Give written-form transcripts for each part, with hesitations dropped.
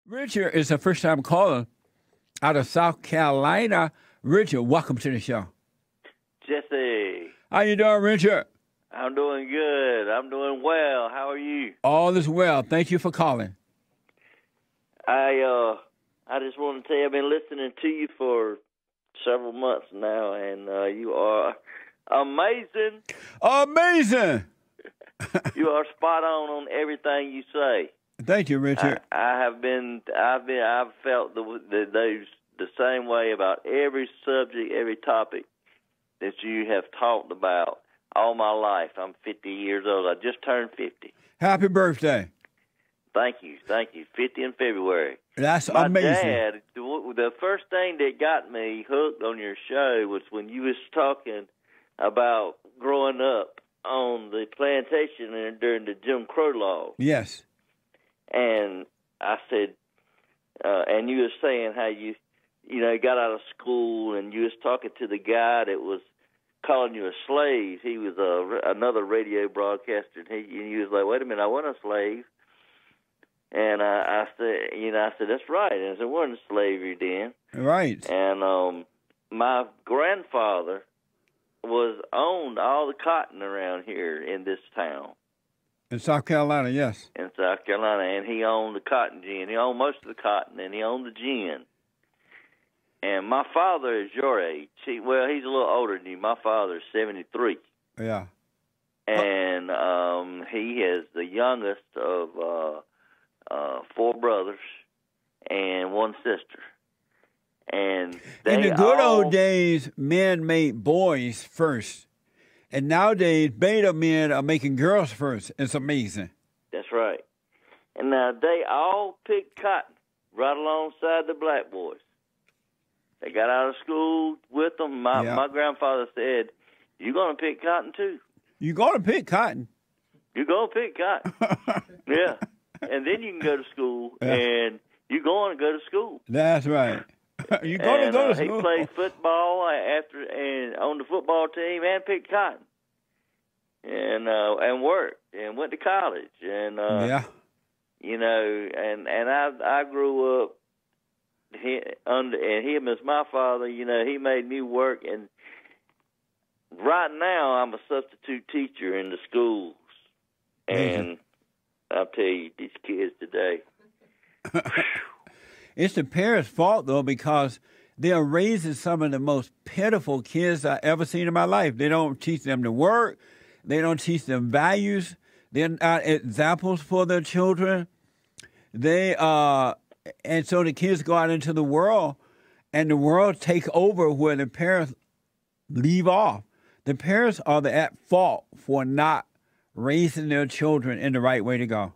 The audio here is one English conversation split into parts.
Richard is a first-time caller out of South Carolina. Richard, welcome to the show. Jesse. How you doing, Richard? I'm doing good. I'm doing well. How are you? All is well. Thank you for calling. I just want to tell you I've been listening to you for several months now, and you are amazing. Amazing. You are spot on everything you say. Thank you, Richard. I've felt the same way about every subject, every topic that you have talked about all my life. I'm 50 years old. I just turned 50. Happy birthday. Thank you. 50 in February. That's my amazing. My dad, the first thing that got me hooked on your show was when you was talking about growing up on the plantation during the Jim Crow law. Yes. And I said, and you were saying how you got out of school and you was talking to the guy that was calling you a slave. He was another radio broadcaster, and he was like, "Wait a minute, I wasn't a slave." And I said, "That's right." And I said, "It wasn't slavery then." Right. And my grandfather owned all the cotton around here in this town. In South Carolina, yes. In South Carolina, and he owned the cotton gin. He owned most of the cotton, and he owned the gin. And my father is your age. He's a little older than you. My father is 73. Yeah. And he is the youngest of four brothers and one sister. And in the good old days, men made boys first. And nowadays, beta men are making girls first. It's amazing. That's right. And now they all picked cotton right alongside the black boys. They got out of school with them. My grandfather said, "You're going to pick cotton too." You're going to pick cotton? You're going to pick cotton. Yeah. And then you can go to school, and you're going to go to school. That's right. You're going to go to school. He played football and on the football team and picked cotton. And worked and went to college. And, and I grew up, and him as my father, he made me work. And right now I'm a substitute teacher in the schools. And I'll tell you, these kids today. It's the parents' fault, though, because they are raising some of the most pitiful kids I've ever seen in my life. They don't teach them to work. They don't teach them values. They're not examples for their children. And so the kids go out into the world, and the world take over where the parents leave off. The parents are at fault for not raising their children in the right way to go.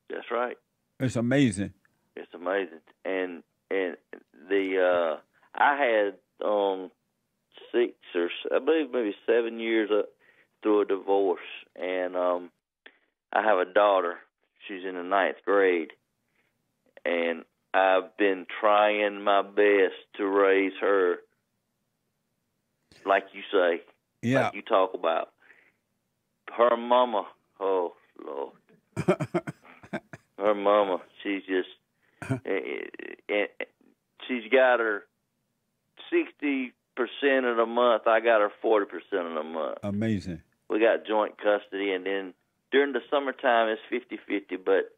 That's right. It's amazing. It's amazing. And I had 6 or I believe maybe 7 years through a divorce, and I have a daughter. She's in the 9th grade, and I've been trying my best to raise her like you say, like you talk about. Her mama, oh Lord, her mama, she's just. She's got her 60% of the month. I got her 40% of the month. Amazing. We got joint custody, and then during the summertime it's 50-50. But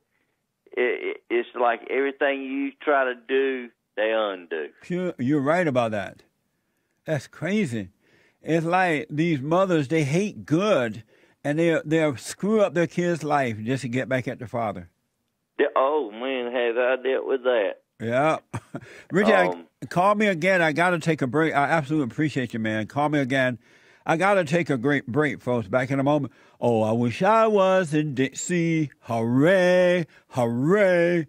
it's like everything you try to do, they undo. You're right about that. That's crazy. It's like these mothers, they hate good, and they'll screw up their kids' life just to get back at their father. Oh, man, have I dealt with that. Yeah. Richard, call me again. I got to take a break. I absolutely appreciate you, man. Call me again. I got to take a great break, folks. Back in a moment. Oh, I wish I was in Dixie. Hooray, hooray.